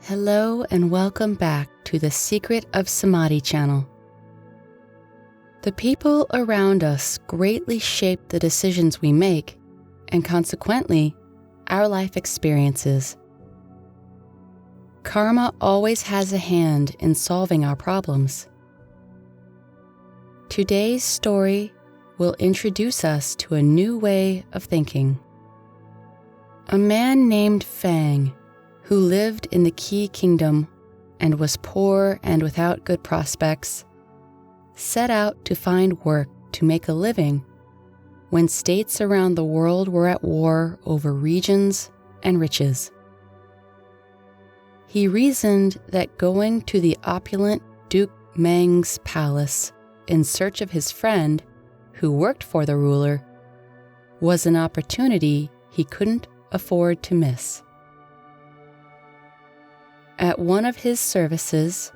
Hello and welcome back to the Secret of Samadhi channel. The people around us greatly shape the decisions we make and consequently our life experiences. Karma always has a hand in solving our problems. Today's story will introduce us to a new way of thinking. A man named Fang, who lived in the Qi Kingdom and was poor and without good prospects, set out to find work to make a living when states around the world were at war over regions and riches. He reasoned that going to the opulent Duke Meng's palace in search of his friend, who worked for the ruler, was an opportunity he couldn't afford to miss. At one of his services,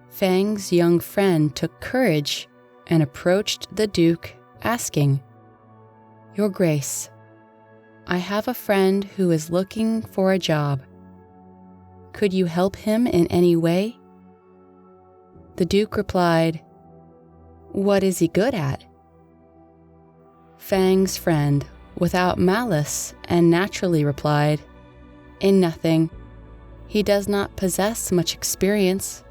Fang's young friend took courage and approached the Duke, asking, "Your Grace, I have a friend who is looking for a job. Could you help him in any way?" The Duke replied, "What is he good at?" Fang's friend, without malice and naturally replied, "In nothing. He does not possess much experience."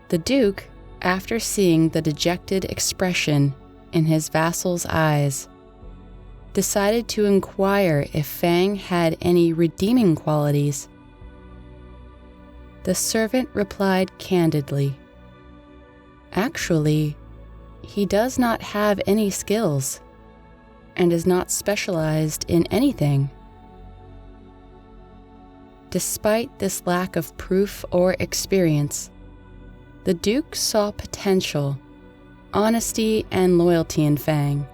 The Duke, after seeing the dejected expression in his vassal's eyes, decided to inquire if Fang had any redeeming qualities. The servant replied candidly, "Actually, he does not have any skills and is not specialized in anything." Despite this lack of proof or experience, the Duke saw potential, honesty, and loyalty in Fang.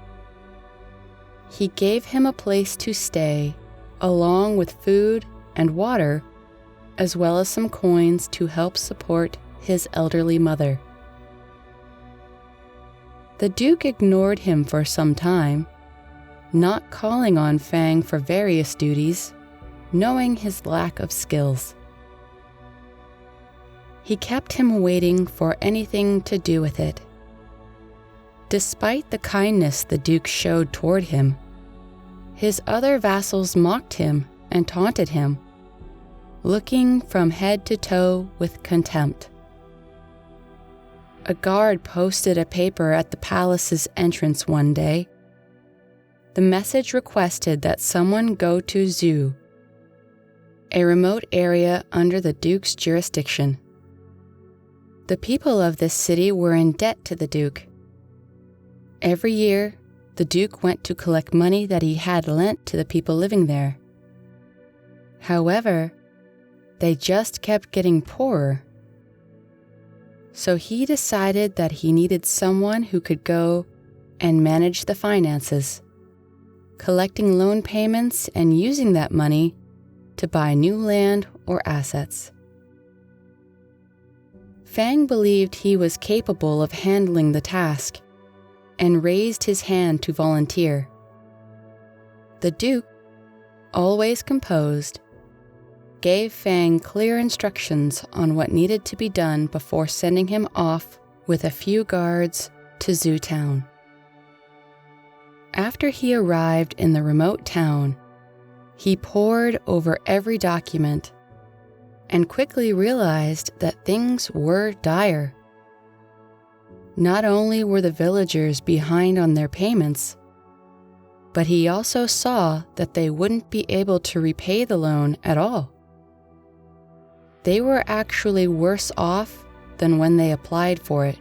He gave him a place to stay, along with food and water, as well as some coins to help support his elderly mother. The Duke ignored him for some time, not calling on Fang for various duties, knowing his lack of skills. He kept him waiting for anything to do with it. Despite the kindness the Duke showed toward him, his other vassals mocked him and taunted him, looking from head to toe with contempt. A guard posted a paper at the palace's entrance one day. The message requested that someone go to Zhu, a remote area under the Duke's jurisdiction. The people of this city were in debt to the Duke. Every year, the Duke went to collect money that he had lent to the people living there. However, they just kept getting poorer. So he decided that he needed someone who could go and manage the finances, collecting loan payments and using that money to buy new land or assets. Fang believed he was capable of handling the task and raised his hand to volunteer. The Duke, always composed, gave Fang clear instructions on what needed to be done before sending him off with a few guards to Zhu town. After he arrived in the remote town, he pored over every document and quickly realized that things were dire. Not only were the villagers behind on their payments, but he also saw that they wouldn't be able to repay the loan at all. They were actually worse off than when they applied for it.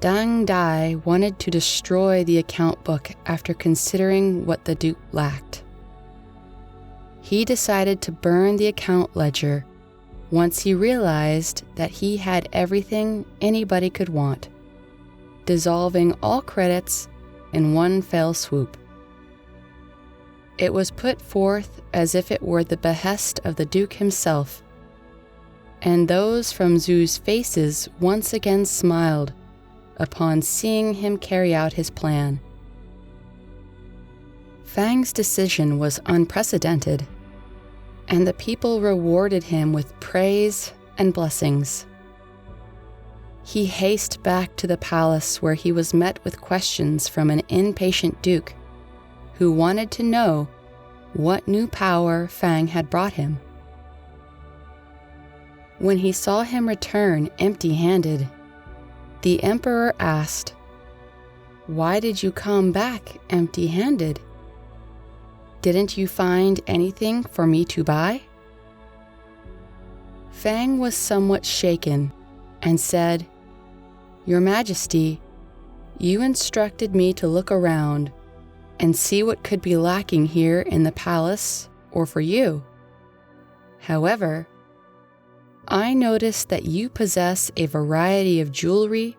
Dang Dai wanted to destroy the account book after considering what the Duke lacked. He decided to burn the account ledger once he realized that he had everything anybody could want, dissolving all credits in one fell swoop. It was put forth as if it were the behest of the Duke himself, and those from Zhu's faces once again smiled upon seeing him carry out his plan. Fang's decision was unprecedented. and the people rewarded him with praise and blessings. He hasted back to the palace, where he was met with questions from an impatient duke who wanted to know what new power Fang had brought him. When he saw him return empty-handed, the emperor asked, "Why did you come back empty-handed? Didn't you find anything for me to buy?" Fang was somewhat shaken and said, "Your Majesty, you instructed me to look around and see what could be lacking here in the palace or for you. However, I noticed that you possess a variety of jewelry,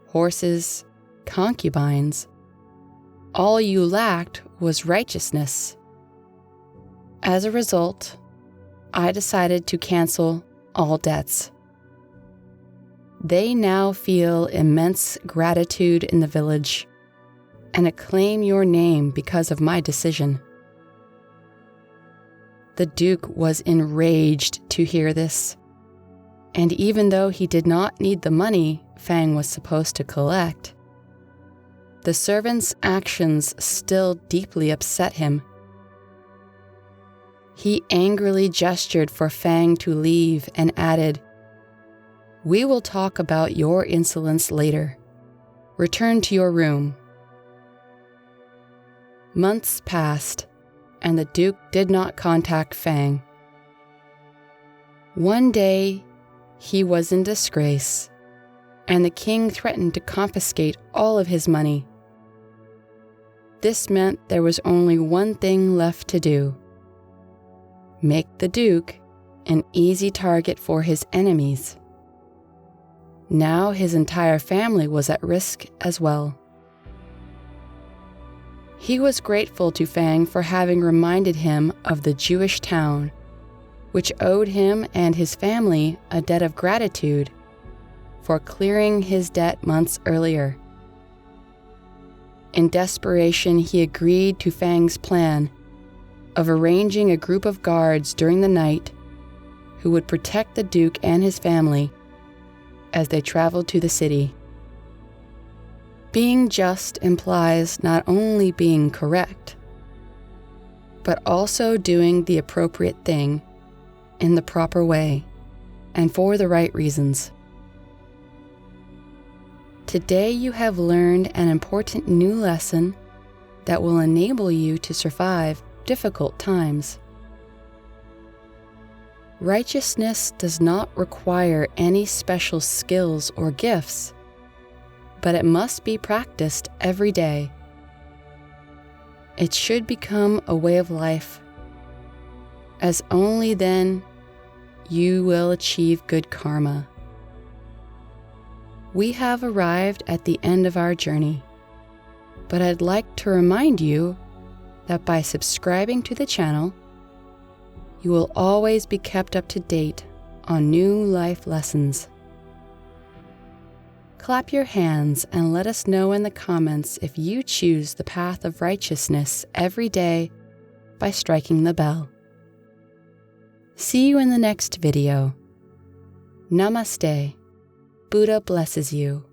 horses, concubines. All you lacked was righteousness. As a result, I decided to cancel all debts. They now feel immense gratitude in the village and acclaim your name because of my decision." The Duke was enraged to hear this, and even though he did not need the money Fang was supposed to collect, the servant's actions still deeply upset him. He angrily gestured for Fang to leave and added, "We will talk about your insolence later. Return to your room." Months passed, and the Duke did not contact Fang. One day, he was in disgrace, and the king threatened to confiscate all of his money. This meant there was only one thing left to do: make the Duke an easy target for his enemies. Now his entire family was at risk as well. He was grateful to Fang for having reminded him of the Jewish town, which owed him and his family a debt of gratitude for clearing his debt months earlier. In desperation, he agreed to Fang's plan of arranging a group of guards during the night who would protect the Duke and his family as they traveled to the city. Being just implies not only being correct, but also doing the appropriate thing in the proper way and for the right reasons. Today you have learned an important new lesson that will enable you to survive difficult times. Righteousness does not require any special skills or gifts, but it must be practiced every day. It should become a way of life, as only then you will achieve good karma. We have arrived at the end of our journey, but I'd like to remind you that by subscribing to the channel, you will always be kept up to date on new life lessons. Clap your hands and let us know in the comments if you choose the path of righteousness every day by striking the bell. See you in the next video. Namaste. Buddha blesses you.